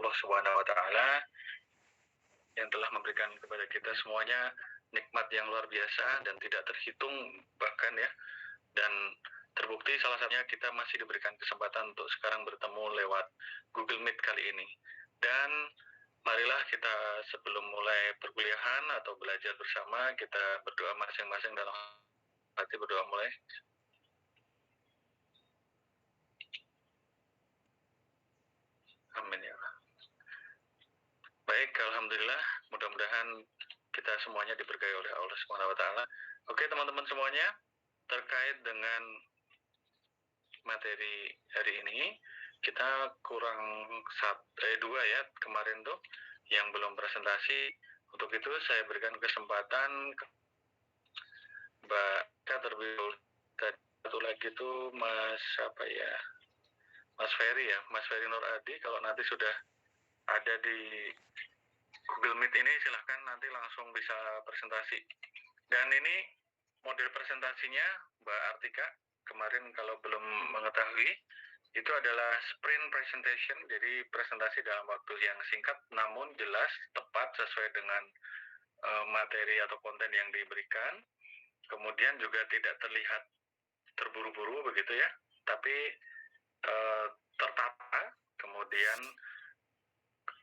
Allah Subhanahu wa taala yang telah memberikan kepada kita semuanya nikmat yang luar biasa dan tidak terhitung bahkan ya. Dan terbukti salah satunya kita masih diberikan kesempatan untuk sekarang bertemu lewat Google Meet kali ini. Dan marilah kita sebelum mulai perkuliahan atau belajar bersama, kita berdoa masing-masing dalam hati, berdoa mulai. Amin ya Allah. Baik, alhamdulillah, mudah-mudahan kita semuanya diberkahi oleh Allah Subhanahu wa taala. Oke, teman-teman semuanya, terkait dengan materi hari ini, kita kurang 2 ya kemarin tuh yang belum presentasi. Untuk itu saya berikan kesempatan ke Mbak terlebih satu lagi tuh Mas Ferry ya, Mas Ferry Nur Adi. Kalau nanti sudah ada di Google Meet ini, silahkan nanti langsung bisa presentasi. Dan ini model presentasinya Mbak Artika kemarin kalau belum mengetahui, itu adalah sprint presentation, jadi presentasi dalam waktu yang singkat namun jelas, tepat, sesuai dengan materi atau konten yang diberikan. Kemudian juga tidak terlihat terburu-buru begitu ya, tapi tertata. Kemudian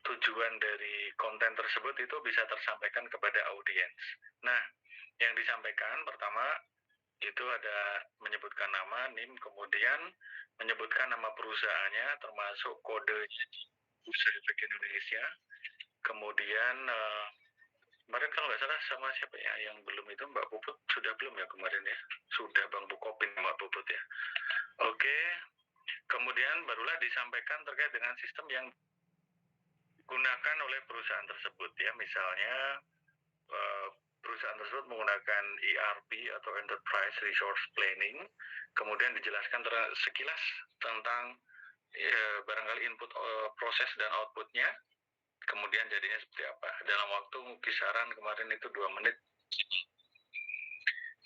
tujuan dari konten tersebut itu bisa tersampaikan kepada audiens. Nah, yang disampaikan pertama itu ada menyebutkan nama, NIM, kemudian menyebutkan nama perusahaannya, termasuk kodenya di Bursa Efek Indonesia. Kemudian kemarin kalau nggak salah sama siapa ya yang belum itu, Mbak Puput sudah belum ya kemarin ya? Sudah, Bang Bukopin, Mbak Puput ya. Oke, kemudian barulah disampaikan terkait dengan sistem yang digunakan oleh perusahaan tersebut ya, misalnya perusahaan tersebut menggunakan ERP atau Enterprise Resource Planning, kemudian dijelaskan sekilas tentang barangkali input, proses dan outputnya, kemudian jadinya seperti apa dalam waktu kisaran kemarin itu 2 menit.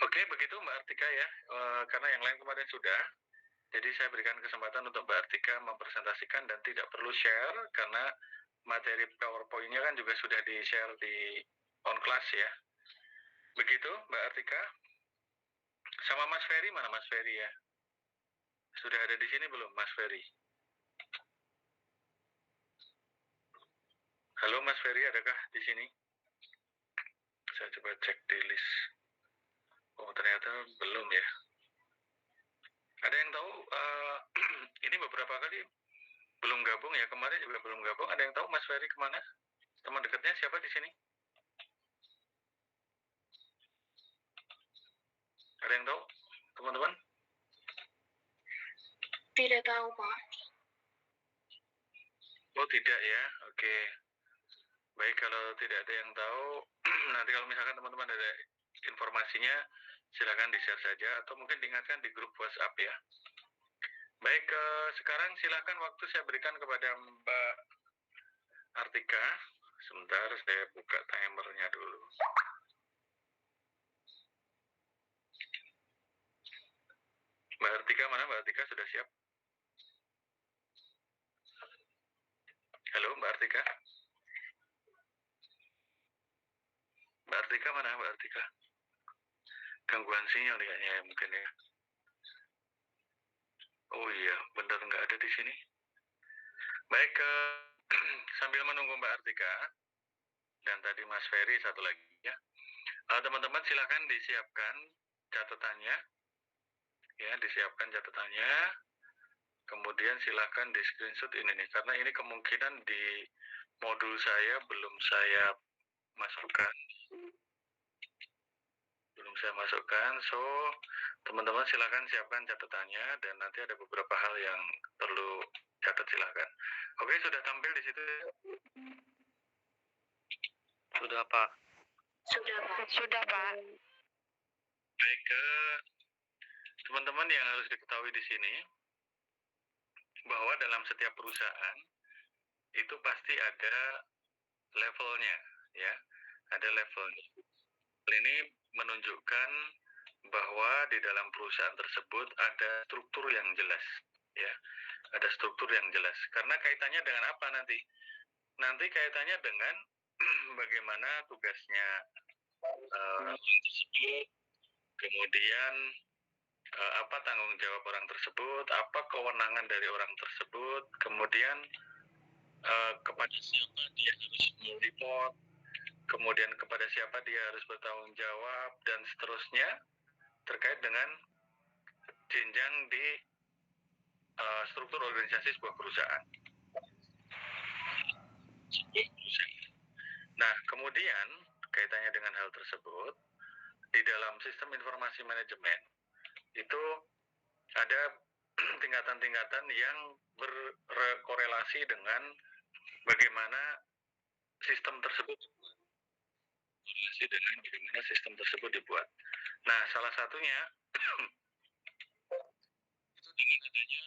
Oke, begitu Mbak Artika ya, karena yang lain kemarin sudah, jadi saya berikan kesempatan untuk Mbak Artika mempresentasikan dan tidak perlu share karena materi PowerPoint-nya kan juga sudah di-share di on class ya. Begitu Mbak Artika. Sama Mas Ferry, mana Mas Ferry ya? Sudah ada di sini belum Mas Ferry? Halo Mas Ferry, adakah di sini? Saya coba cek di list. Oh, ternyata belum ya. Ada yang tahu ini beberapa kali belum gabung ya, kemarin juga belum gabung. Ada yang tahu Mas Ferry kemana? Teman dekatnya siapa di sini? Ada yang tahu, teman-teman? Tidak tahu, Pak. Oh, tidak ya. Oke. Baik, kalau tidak ada yang tahu, nanti kalau misalkan teman-teman ada informasinya, silakan di-share saja atau mungkin diingatkan di grup WhatsApp ya. Baik, sekarang silakan waktu saya berikan kepada Mbak Artika. Sebentar, saya buka timernya dulu. Mbak Artika mana? Mbak Artika sudah siap? Halo Mbak Artika. Mbak Artika mana Mbak Artika? Gangguan sinyal kayaknya ya, mungkin ya. Oh iya, benar nggak ada di sini. Baik, sambil menunggu Mbak Artika dan tadi Mas Ferry satu lagi ya. Teman-teman silakan disiapkan catatannya. Ya, disiapkan catatannya. Kemudian silakan di screenshot ini nih, karena ini kemungkinan di modul saya belum saya masukkan. So teman-teman silakan siapkan catatannya dan nanti ada beberapa hal yang perlu catat, silakan. Oke, sudah tampil di situ? Sudah Pak? Sudah, Pak. Baik, teman-teman yang harus diketahui di sini bahwa dalam setiap perusahaan itu pasti ada levelnya ya, ada levelnya. Ini menunjukkan bahwa di dalam perusahaan tersebut ada struktur yang jelas ya, ada struktur yang jelas. Karena kaitannya dengan apa nanti? nanti kaitannya dengan bagaimana tugasnya orang tersebut, kemudian apa tanggung jawab orang tersebut, apa kewenangan dari orang tersebut, kemudian kepada siapa dia harus meliput, kemudian kepada siapa dia harus bertanggung jawab, dan seterusnya terkait dengan jenjang di struktur organisasi sebuah perusahaan. Nah, kemudian kaitannya dengan hal tersebut, di dalam sistem informasi manajemen itu ada tingkatan-tingkatan yang berkorelasi dengan bagaimana sistem tersebut dibuat. Nah, salah satunya itu dengan adanya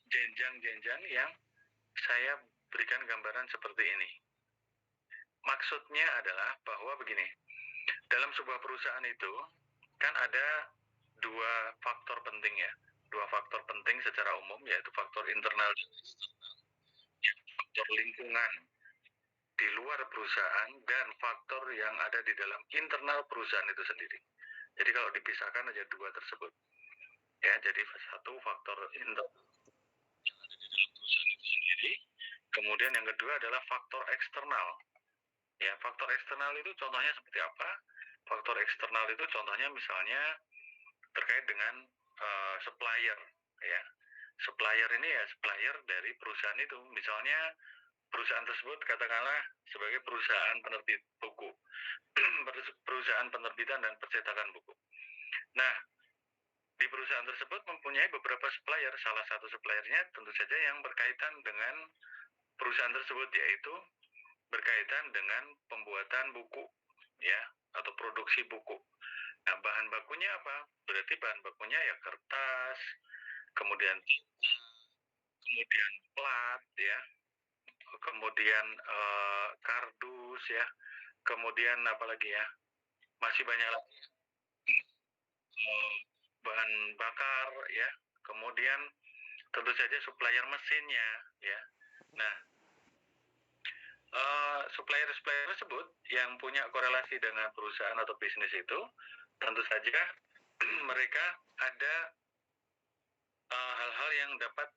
jenjang-jenjang yang saya berikan gambaran seperti ini. Maksudnya adalah bahwa begini, dalam sebuah perusahaan itu kan ada dua faktor penting ya, dua faktor penting secara umum, yaitu faktor internal dan eksternal, faktor lingkungan di luar perusahaan dan faktor yang ada di dalam internal perusahaan itu sendiri. Jadi kalau dipisahkan aja dua tersebut, ya, jadi satu faktor internal yang ada di dalam perusahaan itu sendiri, kemudian yang kedua adalah faktor eksternal. Ya, faktor eksternal itu contohnya seperti apa? Faktor eksternal itu contohnya misalnya terkait dengan supplier, ya. Supplier ini ya supplier dari perusahaan itu. Misalnya perusahaan tersebut katakanlah sebagai perusahaan penerbit buku, perusahaan penerbitan dan percetakan buku. Nah, di perusahaan tersebut mempunyai beberapa supplier. Salah satu suppliernya tentu saja yang berkaitan dengan perusahaan tersebut, yaitu berkaitan dengan pembuatan buku, ya, atau produksi buku. Nah, bahan bakunya apa? Berarti bahan bakunya ya kertas, kemudian tinta, kemudian plat, ya, kemudian kardus, ya, kemudian apa lagi ya? Masih banyak lagi bahan bakar, ya, kemudian tentu saja supplier mesinnya, ya. Nah, supplier-supplier tersebut yang punya korelasi dengan perusahaan atau bisnis itu, tentu saja mereka ada hal-hal yang dapat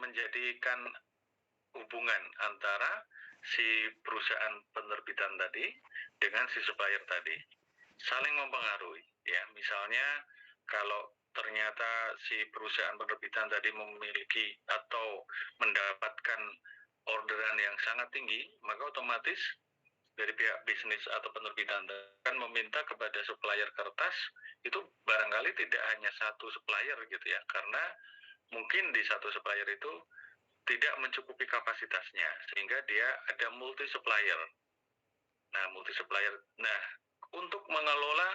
menjadikan hubungan antara si perusahaan penerbitan tadi dengan si supplier tadi saling mempengaruhi, ya. Misalnya kalau ternyata si perusahaan penerbitan tadi memiliki atau mendapatkan orderan yang sangat tinggi, maka otomatis dari pihak bisnis atau penerbitan akan meminta kepada supplier kertas itu barangkali tidak hanya satu supplier gitu ya, karena mungkin di satu supplier itu tidak mencukupi kapasitasnya sehingga dia ada multi supplier. Nah, multi supplier. Nah, untuk mengelola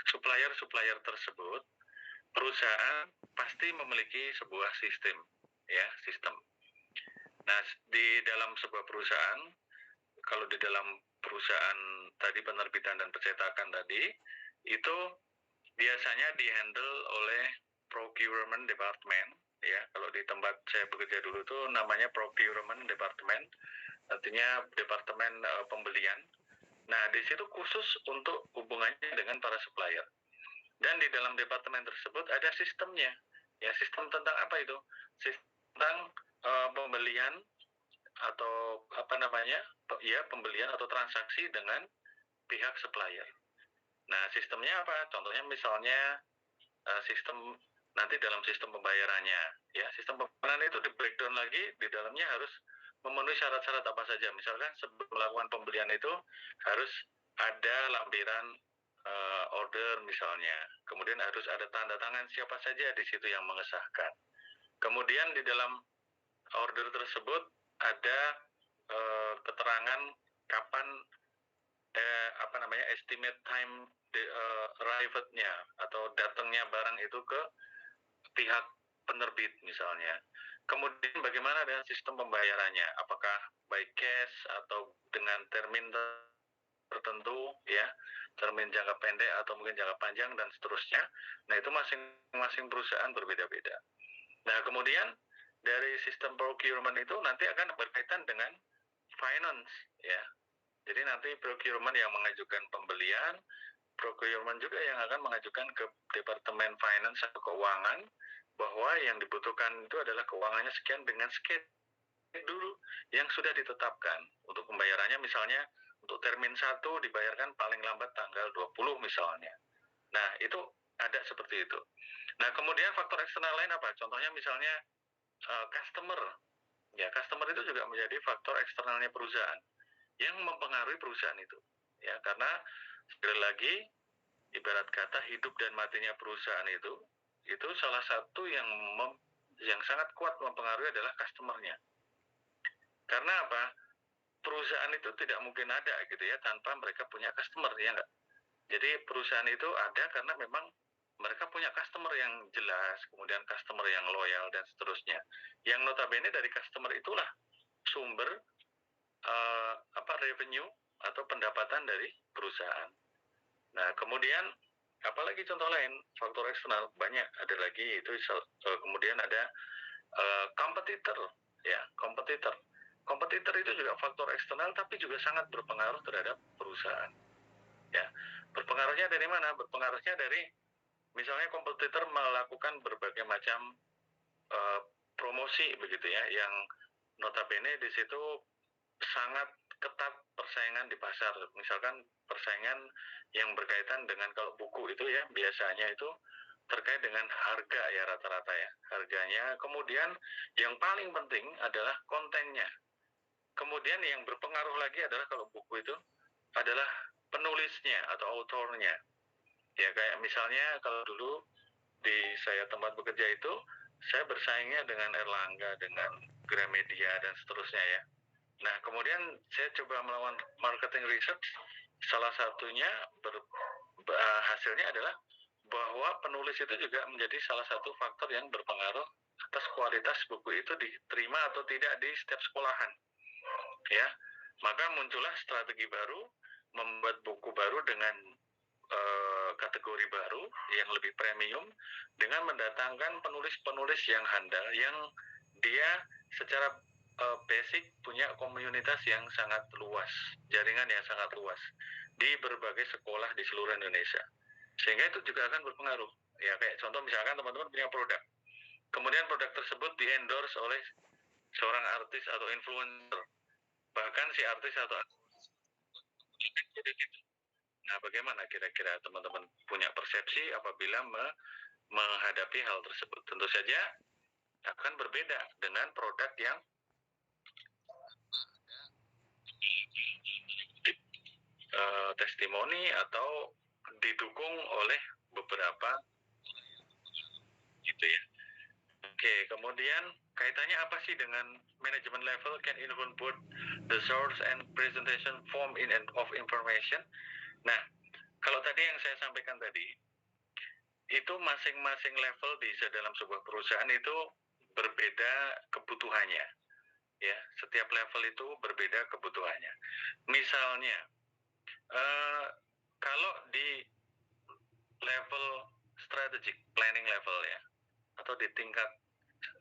supplier-supplier tersebut, perusahaan pasti memiliki sebuah sistem, ya, sistem. Nah, di dalam sebuah perusahaan, kalau di dalam perusahaan tadi penerbitan dan percetakan tadi, itu biasanya dihandle oleh procurement department, ya. Kalau di tempat saya bekerja dulu tuh namanya procurement department, artinya departemen pembelian. Nah, di situ khusus untuk hubungannya dengan para supplier. Dan di dalam departemen tersebut ada sistemnya. Ya, sistem tentang apa itu? Sistem tentang pembelian atau apa namanya? Ya, pembelian atau transaksi dengan pihak supplier. Nah, sistemnya apa? Contohnya misalnya sistem nanti dalam sistem pembayarannya, ya, sistem pembayaran itu di breakdown lagi, di dalamnya harus memenuhi syarat-syarat apa saja. Misalkan sebelum melakukan pembelian itu harus ada lampiran order misalnya, kemudian harus ada tanda tangan siapa saja di situ yang mengesahkan. Kemudian di dalam order tersebut ada keterangan kapan estimate time arrival-nya atau datangnya barang itu ke pihak penerbit misalnya. Kemudian bagaimana dengan sistem pembayarannya? Apakah by cash atau dengan termin tertentu, ya, termin jangka pendek atau mungkin jangka panjang dan seterusnya. Nah, itu masing-masing perusahaan berbeda-beda. Nah, kemudian dari sistem procurement itu nanti akan berkaitan dengan finance, ya. Jadi nanti procurement yang mengajukan pembelian, procurement juga yang akan mengajukan ke Departemen Finance atau Keuangan bahwa yang dibutuhkan itu adalah keuangannya sekian dengan schedule dulu yang sudah ditetapkan. Untuk pembayarannya misalnya untuk termin 1 dibayarkan paling lambat tanggal 20 misalnya. Nah, itu ada seperti itu. Nah, kemudian faktor eksternal lain apa? Contohnya misalnya customer. Ya, customer itu juga menjadi faktor eksternalnya perusahaan yang mempengaruhi perusahaan itu. Ya, karena sekali lagi ibarat kata hidup dan matinya perusahaan itu salah satu yang sangat kuat mempengaruhi adalah customernya. Karena apa? Perusahaan itu tidak mungkin ada gitu ya tanpa mereka punya customer, ya enggak? Jadi perusahaan itu ada karena memang mereka punya customer yang jelas, kemudian customer yang loyal dan seterusnya. Yang notabene dari customer itulah sumber revenue atau pendapatan dari perusahaan. Nah, kemudian apalagi contoh lain faktor eksternal banyak ada lagi itu kemudian ada kompetitor, ya, kompetitor itu juga faktor eksternal tapi juga sangat berpengaruh terhadap perusahaan, ya. Berpengaruhnya dari mana? Berpengaruhnya dari misalnya kompetitor melakukan berbagai macam promosi begitu ya, yang notabene di situ sangat ketat persaingan di pasar. Misalkan persaingan yang berkaitan dengan kalau buku itu ya biasanya itu terkait dengan harga ya rata-rata ya harganya. Kemudian yang paling penting adalah kontennya. Kemudian yang berpengaruh lagi adalah kalau buku itu adalah penulisnya atau autornya. Ya kayak misalnya kalau dulu di saya tempat bekerja itu saya bersaingnya dengan Erlangga, dengan Gramedia dan seterusnya ya. Nah, kemudian saya coba melakukan marketing research, salah satunya hasilnya adalah bahwa penulis itu juga menjadi salah satu faktor yang berpengaruh atas kualitas buku itu diterima atau tidak di setiap sekolahan. Ya, maka muncullah strategi baru, membuat buku baru dengan kategori baru yang lebih premium dengan mendatangkan penulis-penulis yang handal yang dia secara basic punya komunitas yang sangat luas, jaringan yang sangat luas di berbagai sekolah di seluruh Indonesia. Sehingga itu juga akan berpengaruh. Ya kayak contoh misalkan teman-teman punya produk, kemudian produk tersebut di-endorse oleh seorang artis atau influencer, bahkan si artis atau nah, bagaimana kira-kira teman-teman punya persepsi apabila menghadapi hal tersebut? Tentu saja akan berbeda dengan produk yang testimoni atau didukung oleh beberapa gitu ya. Oke, kemudian kaitannya apa sih dengan management level can influence both the source and presentation form of information? Nah, kalau tadi yang saya sampaikan tadi, itu masing-masing level di dalam sebuah perusahaan itu berbeda kebutuhannya. Ya, setiap level itu berbeda kebutuhannya. Misalnya, kalau di level strategic planning level ya, atau di tingkat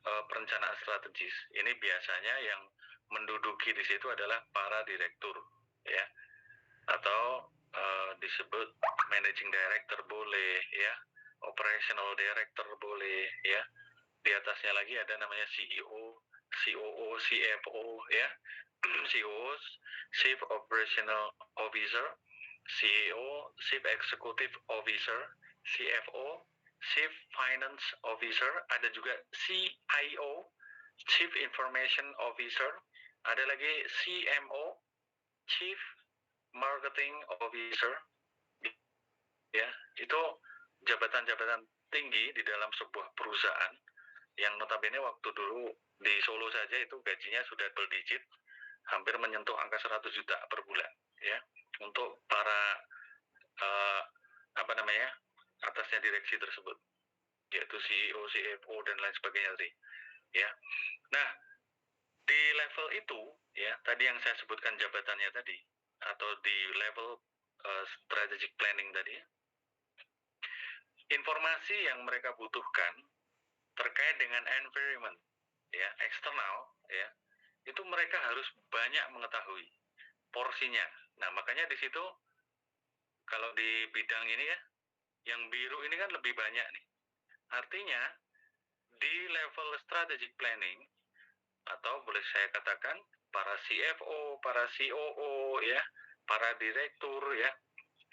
perencanaan strategis, ini biasanya yang menduduki di situ adalah para direktur, ya, atau disebut managing director boleh, ya, operational director boleh, ya. Di atasnya lagi ada namanya CEO, COO, CFO, ya. CEO, Chief Operational Officer, CEO, Chief Executive Officer, CFO, Chief Finance Officer, ada juga CIO, Chief Information Officer, ada lagi CMO, Chief Marketing Officer, ya, itu jabatan-jabatan tinggi di dalam sebuah perusahaan yang notabene waktu dulu di Solo saja itu gajinya sudah double digit, hampir menyentuh angka 100 juta per bulan, ya, untuk para atasnya direksi tersebut, yaitu CEO, CFO dan lain sebagainya tadi, ya. Nah, di level itu, ya, tadi yang saya sebutkan jabatannya tadi, atau di level strategic planning tadi, informasi yang mereka butuhkan terkait dengan environment, ya, eksternal, ya, itu mereka harus banyak mengetahui porsinya. Nah, makanya di situ kalau di bidang ini ya, yang biru ini kan lebih banyak nih. Artinya di level strategic planning atau boleh saya katakan para CFO, para COO ya, para direktur ya,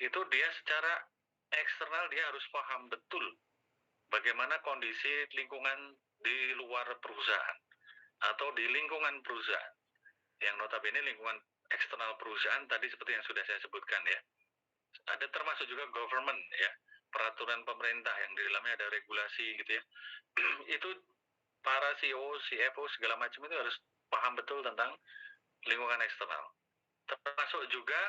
itu dia secara eksternal dia harus paham betul bagaimana kondisi lingkungan di luar perusahaan atau di lingkungan perusahaan. Yang notabene lingkungan eksternal perusahaan tadi seperti yang sudah saya sebutkan ya. Ada termasuk juga government ya, peraturan pemerintah yang di dalamnya ada regulasi gitu ya. Itu para CEO, CFO segala macam itu harus paham betul tentang lingkungan eksternal. Termasuk juga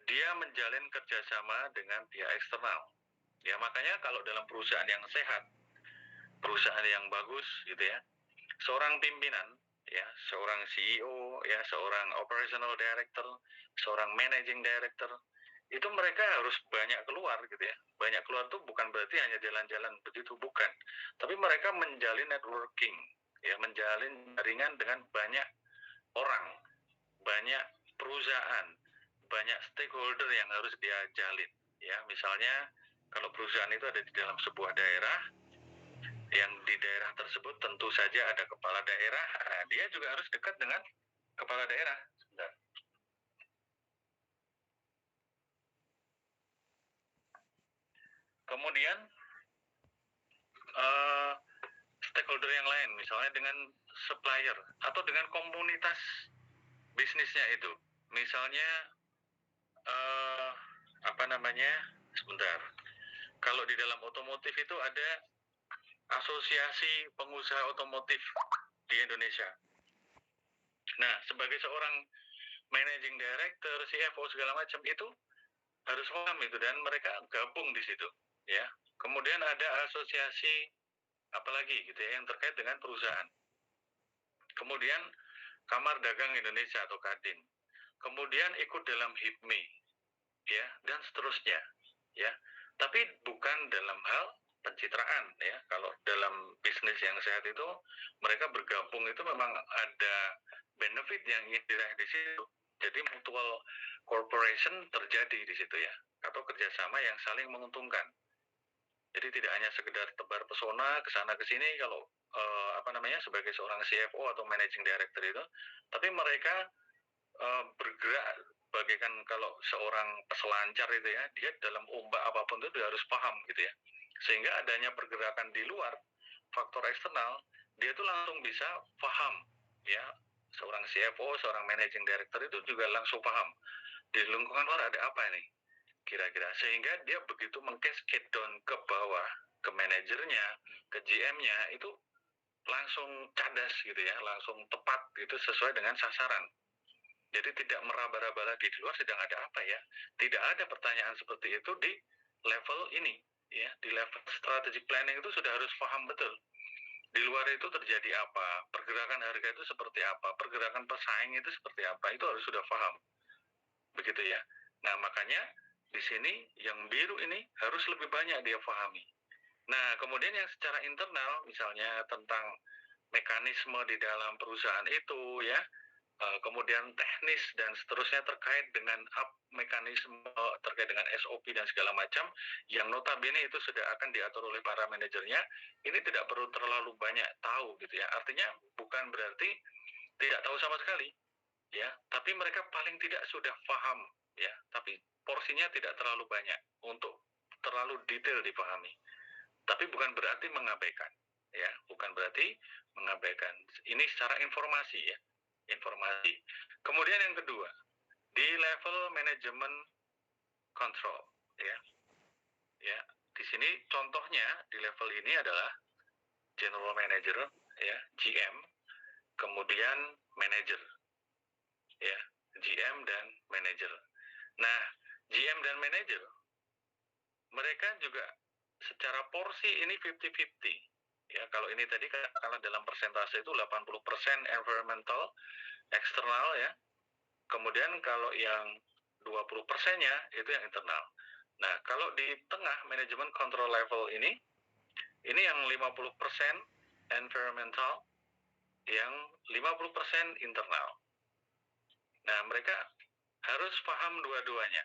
dia menjalin kerjasama dengan pihak eksternal. Ya makanya kalau dalam perusahaan yang sehat, perusahaan yang bagus gitu ya, seorang pimpinan ya, seorang CEO ya, seorang operational director, seorang managing director, itu mereka harus banyak keluar gitu ya. Banyak keluar tuh bukan berarti hanya jalan-jalan begitu, bukan. Tapi mereka menjalin networking ya, menjalin jaringan dengan banyak orang, banyak perusahaan, banyak stakeholder yang harus dia jalin ya. Misalnya kalau perusahaan itu ada di dalam sebuah daerah, yang di daerah tersebut tentu saja ada kepala daerah, nah, dia juga harus dekat dengan kepala daerah. Sebentar. Kemudian stakeholder yang lain, misalnya dengan supplier atau dengan komunitas bisnisnya itu. Misalnya sebentar. Kalau di dalam otomotif itu ada asosiasi pengusaha otomotif di Indonesia. Nah, sebagai seorang managing director, CFO segala macam itu harus paham itu dan mereka gabung di situ, ya. Kemudian ada asosiasi apalagi gitu ya yang terkait dengan perusahaan. Kemudian Kamar Dagang Indonesia atau Kadin. Kemudian ikut dalam HIPMI, ya, dan seterusnya, ya. Tapi bukan dalam hal pencitraan, ya. Kalau dalam bisnis yang sehat itu mereka bergabung itu memang ada benefit yang ingin diraih di situ. Jadi mutual corporation terjadi di situ ya, atau kerjasama yang saling menguntungkan. Jadi tidak hanya sekedar tebar pesona ke sana ke sini kalau sebagai seorang CFO atau managing director itu, tapi mereka bergerak bagaikan kalau seorang peselancar itu ya, dia dalam ombak apapun itu dia harus paham gitu ya. Sehingga adanya pergerakan di luar faktor eksternal, dia itu langsung bisa paham ya. Seorang CFO, seorang managing director itu juga langsung paham di lingkungan luar ada apa nih kira-kira, sehingga dia begitu mengcascade down ke bawah, ke manajernya, ke GM-nya itu langsung cadas gitu ya, langsung tepat gitu sesuai dengan sasaran. Jadi tidak meraba-raba lagi di luar sedang ada apa ya. Tidak ada pertanyaan seperti itu di level ini ya, di level strategic planning itu sudah harus paham betul. Di luar itu terjadi apa, pergerakan harga itu seperti apa, pergerakan pesaing itu seperti apa, itu harus sudah paham. Begitu ya. Nah, makanya di sini yang biru ini harus lebih banyak dia pahami. Nah, kemudian yang secara internal misalnya tentang mekanisme di dalam perusahaan itu ya, kemudian teknis dan seterusnya terkait dengan mekanisme terkait dengan SOP dan segala macam yang notabene itu sudah akan diatur oleh para manajernya, ini tidak perlu terlalu banyak tahu gitu ya. Artinya bukan berarti tidak tahu sama sekali ya, tapi mereka paling tidak sudah paham ya, tapi porsinya tidak terlalu banyak untuk terlalu detail dipahami. Tapi bukan berarti mengabaikan ya, bukan berarti mengabaikan. Ini secara informasi ya, informasi. Kemudian yang kedua, di level manajemen control ya. Ya, di sini contohnya di level ini adalah general manager ya, GM, kemudian manager ya, GM dan manager. Nah, GM dan manager mereka juga secara porsi ini 50-50. Ya, kalau ini tadi katakanlah dalam persentase itu 80% environmental eksternal ya. Kemudian kalau yang 20%-nya itu yang internal. Nah, kalau di tengah manajemen control level ini yang 50% environmental, yang 50% internal. Nah, mereka harus paham dua-duanya.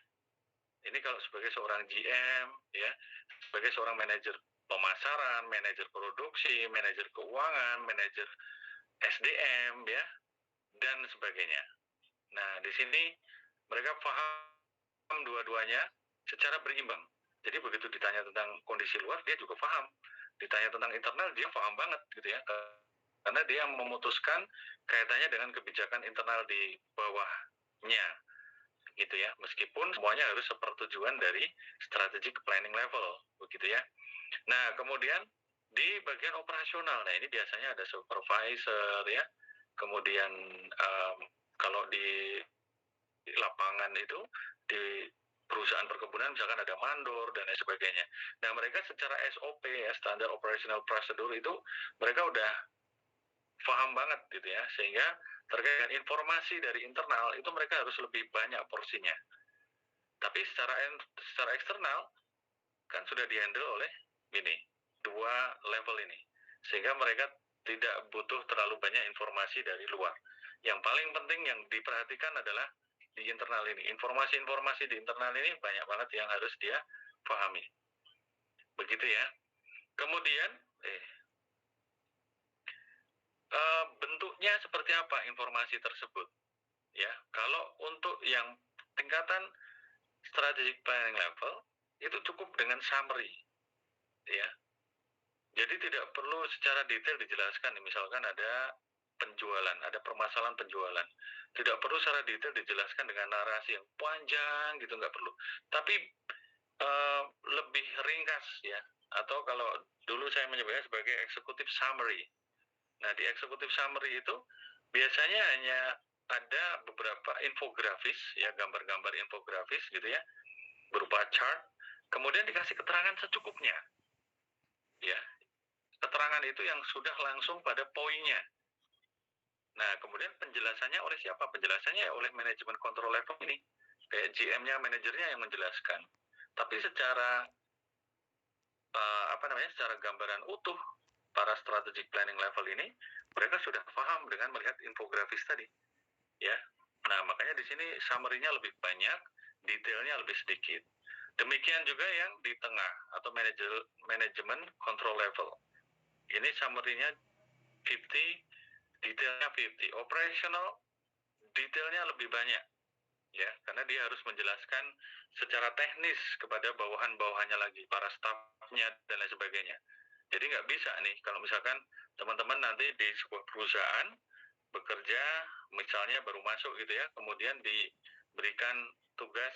Ini kalau sebagai seorang GM, ya, sebagai seorang manajer pemasaran, manajer produksi, manajer keuangan, manajer SDM, ya, dan sebagainya. Nah, di sini mereka paham dua-duanya secara berimbang. Jadi begitu ditanya tentang kondisi luar, dia juga paham. Ditanya tentang internal, dia paham banget gitu ya. Karena dia memutuskan kaitannya dengan kebijakan internal di bawahnya gitu ya. Meskipun semuanya harus sepertujuan dari strategic planning level begitu ya. Nah, kemudian di bagian operasional, nah ini biasanya ada supervisor ya. Kemudian kalau di lapangan itu di perusahaan perkebunan misalkan ada mandor dan lain sebagainya. Nah, mereka secara SOP ya, standar operational procedure itu mereka udah paham banget gitu ya, sehingga terkait dengan informasi dari internal itu mereka harus lebih banyak porsinya. Tapi secara eksternal kan sudah dihandle oleh ini dua level ini, sehingga mereka tidak butuh terlalu banyak informasi dari luar. Yang paling penting yang diperhatikan adalah di internal ini. Informasi-informasi di internal ini banyak banget yang harus dia pahami. Begitu ya. Kemudian bentuknya seperti apa informasi tersebut? Ya, kalau untuk yang tingkatan strategic planning level itu cukup dengan summary, ya. Jadi tidak perlu secara detail dijelaskan. Misalkan ada penjualan, ada permasalahan penjualan, tidak perlu secara detail dijelaskan dengan narasi yang panjang gitu, nggak perlu. Tapi lebih ringkas ya. Atau kalau dulu saya menyebutnya sebagai executive summary. Nah, di executive summary itu biasanya hanya ada beberapa infografis ya, gambar-gambar infografis gitu ya, berupa chart, kemudian dikasih keterangan secukupnya ya. Keterangan itu yang sudah langsung pada poinnya. Nah, kemudian penjelasannya oleh siapa? Penjelasannya oleh manajemen control level ini, kayak GM-nya, manajernya yang menjelaskan. Tapi secara secara gambaran utuh para strategic planning level ini mereka sudah paham dengan melihat infografis tadi, ya. Nah, makanya di sini summary-nya lebih banyak, detailnya lebih sedikit. Demikian juga yang di tengah atau manajemen control level. Ini summary-nya 50, detailnya 50. Operational, detailnya lebih banyak, ya, karena dia harus menjelaskan secara teknis kepada bawahan-bawahannya lagi, para staffnya dan lain sebagainya. Jadi nggak bisa nih kalau misalkan teman-teman nanti di sebuah perusahaan bekerja, misalnya baru masuk gitu ya, kemudian diberikan tugas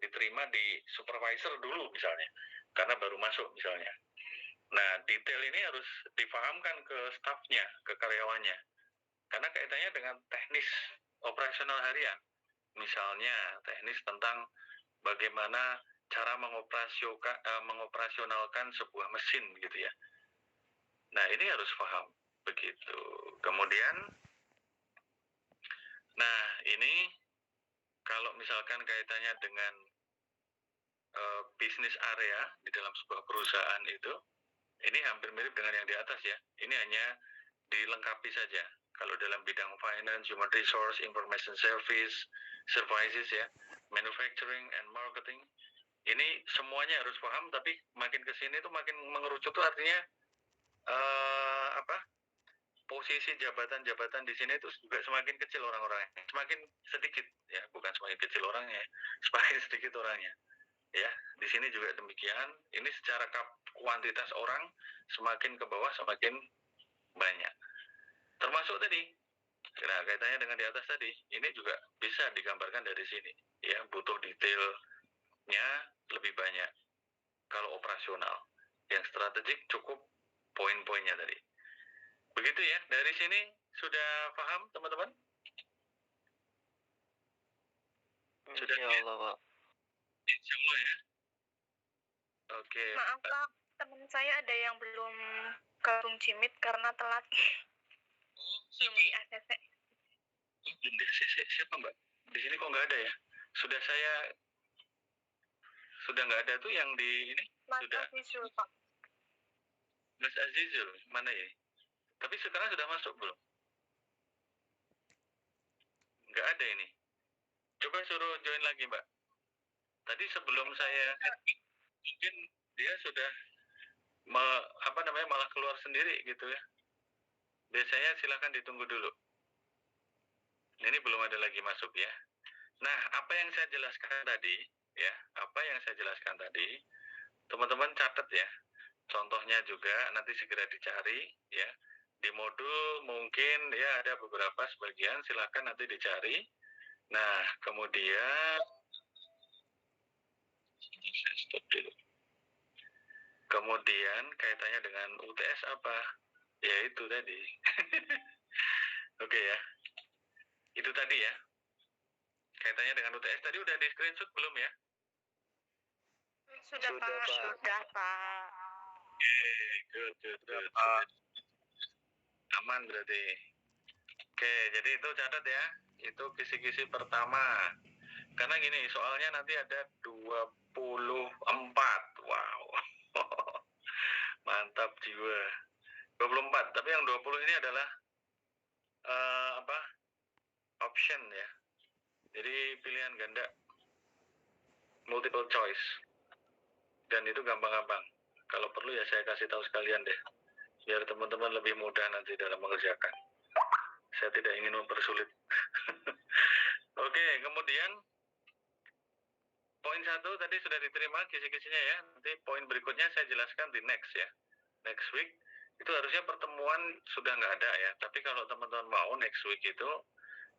diterima di supervisor dulu misalnya, karena baru masuk misalnya. Nah, detail ini harus dipahamkan ke staffnya, ke karyawannya, karena kaitannya dengan teknis operasional harian. Misalnya teknis tentang bagaimana cara mengoperasionalkan sebuah mesin gitu ya. Nah, ini harus paham begitu. Kemudian, nah ini kalau misalkan kaitannya dengan bisnis area di dalam sebuah perusahaan itu, ini hampir mirip dengan yang di atas ya. Ini hanya dilengkapi saja. Kalau dalam bidang finance, human resource, information services ya, manufacturing and marketing, ini semuanya harus paham. Tapi makin kesini tuh makin mengerucut tuh artinya posisi jabatan-jabatan di sini itu juga semakin kecil orang-orangnya, semakin sedikit ya, bukan semakin kecil orangnya, semakin sedikit orangnya. Ya, di sini juga demikian. Ini secara kuantitas orang semakin ke bawah semakin banyak. Termasuk tadi, nah kaitannya dengan di atas tadi, ini juga bisa digambarkan dari sini. Ya, butuh detailnya lebih banyak. Kalau operasional, yang strategik cukup poin-poinnya tadi. Begitu ya, dari sini sudah paham teman-teman? Sudah ya Allah, Pak. Insya Allah ya. Oke. Maaf Pak, teman saya ada yang belum gabung Jimit karena telat. Belum di ACC. Belum di ACC, siapa Mbak? Di sini kok nggak ada ya? Sudah nggak ada tuh yang di ini? Mas Sudah. Azizul Pak. Mas Azizul, mana ya? Tapi sekarang sudah masuk belum? Nggak ada ini. Coba suruh join lagi, Mbak. Tadi sebelum saya mungkin dia sudah malah keluar sendiri gitu ya. Biasanya silakan ditunggu dulu. Ini belum ada lagi masuk ya. Nah, apa yang saya jelaskan tadi, ya, teman-teman catat ya. Contohnya juga nanti segera dicari ya. Di modul mungkin ya ada beberapa sebagian, silakan nanti dicari. Nah, kemudian stop dulu. Kemudian kaitannya dengan UTS apa? Ya itu tadi. Oke ya. Itu tadi ya. Kaitannya dengan UTS tadi udah di screenshot belum ya? Sudah, Pak. Sudah, Pak. Good. Aman berarti. Oke, jadi itu catat ya. Itu kisi-kisi pertama. Karena gini, soalnya nanti ada 24. Wow. Mantap jiwa. 24, tapi yang 20 ini adalah option ya. Jadi pilihan ganda multiple choice. Dan itu gampang-gampang. Kalau perlu ya saya kasih tahu sekalian deh. Biar teman-teman lebih mudah nanti dalam mengerjakan. Saya tidak ingin mempersulit. Oke, kemudian poin 1 tadi sudah diterima kisi-kisinya ya. Nanti poin berikutnya saya jelaskan di next ya. Next week itu harusnya pertemuan sudah nggak ada ya. Tapi kalau teman-teman mau next week itu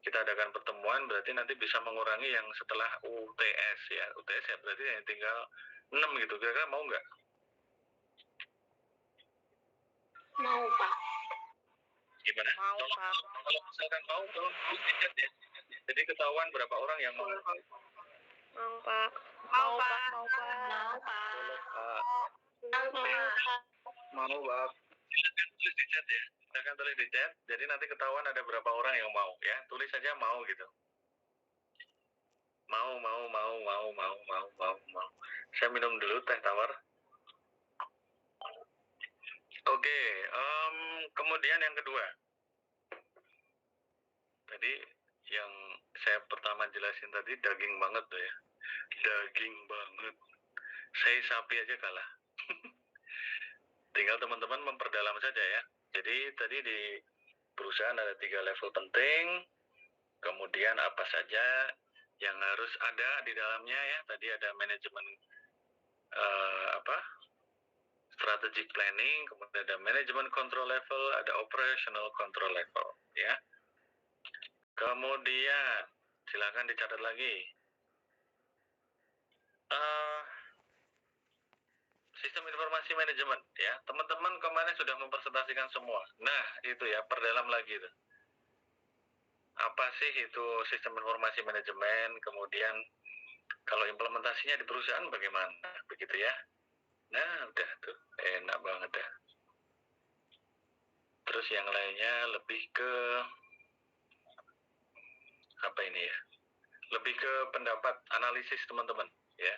kita adakan pertemuan, berarti nanti bisa mengurangi yang setelah UTS ya. UTS ya berarti yang tinggal 6 gitu. Kira-kira mau nggak? Mau, Pak. Gimana? Mau, Pak. Kalau misalkan mau, tolong dicat ya. Jadi ketahuan berapa orang yang mau. Mau, Pak. Mau, Pak. Mau, Pak. Mau, Pak. Silakan tulis di chat ya. Silakan tulis di chat. Jadi nanti ketahuan ada berapa orang yang mau ya. Tulis saja mau gitu. Mau. Saya minum dulu teh tawar. Oke, kemudian yang kedua. Tadi yang saya pertama jelasin tadi daging banget tuh ya. Daging banget. Saya sapi aja kalah. Tinggal teman-teman memperdalam saja ya. Jadi tadi di perusahaan ada 3 level penting. Kemudian apa saja yang harus ada di dalamnya ya. Tadi ada manajemen strategic planning, kemudian ada manajemen control level, ada operational control level ya. Kemudian silakan dicatat lagi. Sistem informasi manajemen ya. Teman-teman kemarin sudah mempresentasikan semua. Nah, itu ya, perdalam lagi itu. Apa sih itu sistem informasi manajemen? Kemudian kalau implementasinya di perusahaan bagaimana? Begitu ya. Nah, udah tuh. Enak banget dah. Terus yang lainnya lebih ke apa ini ya? Lebih ke pendapat analisis teman-teman ya.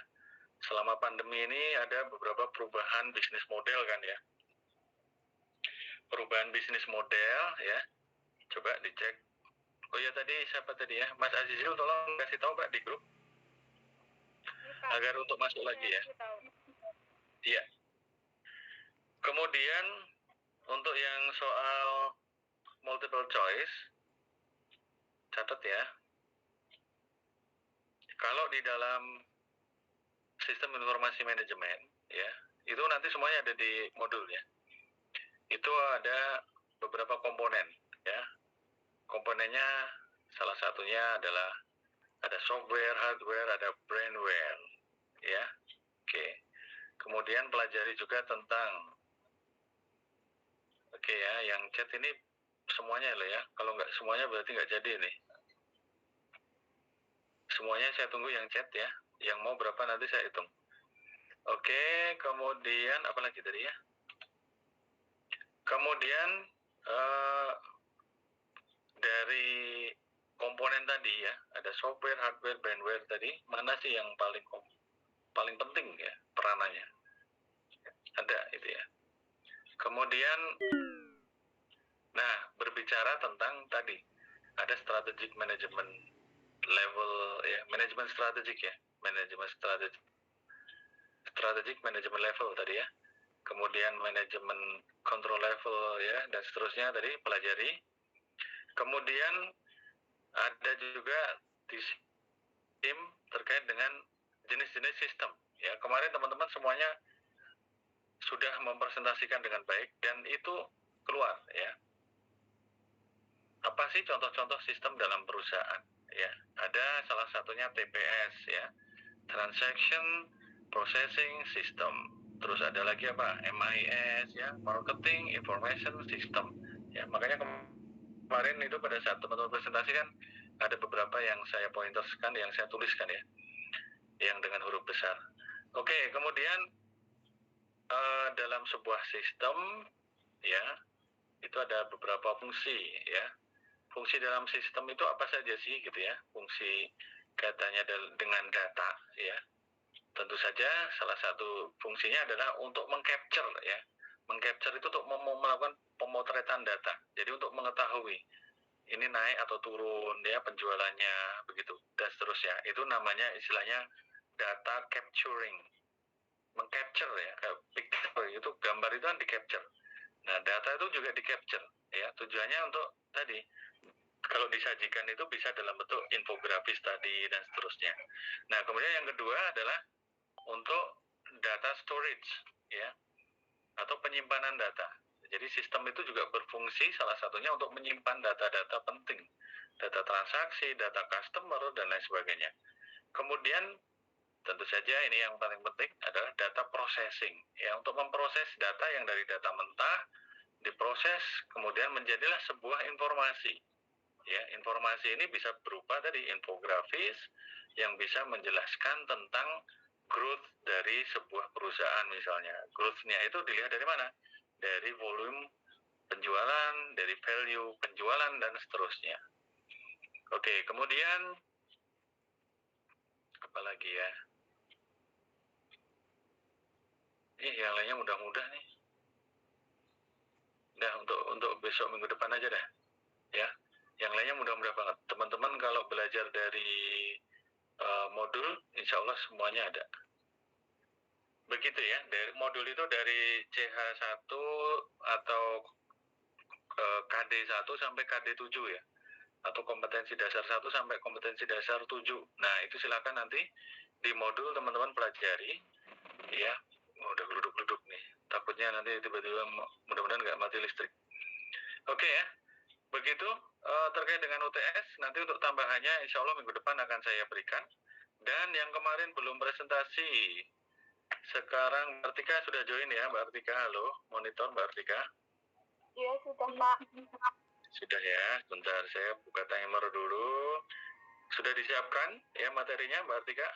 Selama pandemi ini ada beberapa perubahan bisnis model kan ya. Perubahan bisnis model ya. Coba dicek. Oh ya tadi siapa tadi ya? Mas Azizul tolong kasih tahu Pak di grup. Agar untuk masuk lagi ya. Iya. Kemudian untuk yang soal multiple choice, catat ya. Kalau di dalam sistem informasi manajemen, ya, itu nanti semuanya ada di modul ya. Itu ada beberapa komponen, ya. Komponennya salah satunya adalah ada software, hardware, ada brandware, ya. Oke. Kemudian pelajari juga tentang, oke ya, yang chat ini semuanya loh ya. Kalau nggak semuanya berarti nggak jadi nih. Semuanya saya tunggu yang chat ya. Yang mau berapa nanti saya hitung. Oke, kemudian apa lagi tadi ya? Kemudian dari komponen tadi ya, ada software, hardware, brandware tadi, mana sih yang paling penting ya peranannya? Ada itu ya. Kemudian Nah, berbicara tentang tadi ada strategic management level ya, manajemen strategik ya, manajemen strategic management level tadi ya. Kemudian manajemen control level ya, dan seterusnya tadi pelajari. Kemudian ada juga di tim terkait dengan jenis-jenis sistem ya. Kemarin teman-teman semuanya sudah mempresentasikan dengan baik dan itu keluar ya. Apa sih contoh-contoh sistem dalam perusahaan ya? Ada salah satunya TPS ya, Transaction Processing System. Terus ada lagi apa? MIS ya, Marketing Information System. Ya, makanya kemarin itu pada saat teman-teman presentasi kan ada beberapa yang saya pointerskan, yang saya tuliskan ya, yang dengan huruf besar. Oke, kemudian dalam sebuah sistem ya, itu ada beberapa fungsi ya. Fungsi dalam sistem itu apa saja sih gitu ya? Fungsi kaitannya dengan data ya. Tentu saja salah satu fungsinya adalah untuk mengcapture ya. Mengcapture itu untuk melakukan pemotretan data. Jadi untuk mengetahui ini naik atau turun ya penjualannya begitu dan seterusnya. Itu namanya istilahnya data capturing. Mengcapture ya, picture itu gambar itu kan di capture. Nah, data itu juga di capture ya. Tujuannya untuk tadi kalau disajikan itu bisa dalam bentuk infografis tadi dan seterusnya. Nah, kemudian yang kedua adalah untuk data storage ya, atau penyimpanan data. Jadi sistem itu juga berfungsi salah satunya untuk menyimpan data-data penting, data transaksi, data customer dan lain sebagainya. Kemudian tentu saja ini yang paling penting adalah data processing ya, untuk memproses data yang dari data mentah diproses kemudian menjadilah sebuah informasi. Ya, informasi ini bisa berupa tadi infografis yang bisa menjelaskan tentang growth dari sebuah perusahaan misalnya. Growth-nya itu dilihat dari mana? Dari volume penjualan, dari value penjualan dan seterusnya. Oke, kemudian apa lagi ya? Yang lainnya mudah-mudah nih. Nah, untuk besok minggu depan aja dah. Ya. Yang lainnya mudah-mudah banget. Teman-teman kalau belajar dari modul, insya Allah semuanya ada. Begitu ya, dari modul itu dari CH1 atau KD1 sampai KD7 ya, atau kompetensi dasar 1 sampai kompetensi dasar 7. Nah, itu silakan nanti di modul teman-teman pelajari ya. Udah geluduk-geluduk nih, takutnya nanti tiba-tiba mudah-mudahan nggak mati listrik. Oke ya, begitu terkait dengan UTS. Nanti untuk tambahannya insya Allah minggu depan akan saya berikan. Dan yang kemarin belum presentasi, sekarang Mbak Artika sudah join ya, Mbak Artika. Halo, monitor Mbak Artika. Iya, sudah, Pak. Sudah ya, sebentar saya buka timer dulu. Sudah disiapkan ya materinya Mbak Artika?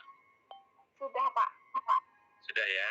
Sudah, Pak. Sudah ya.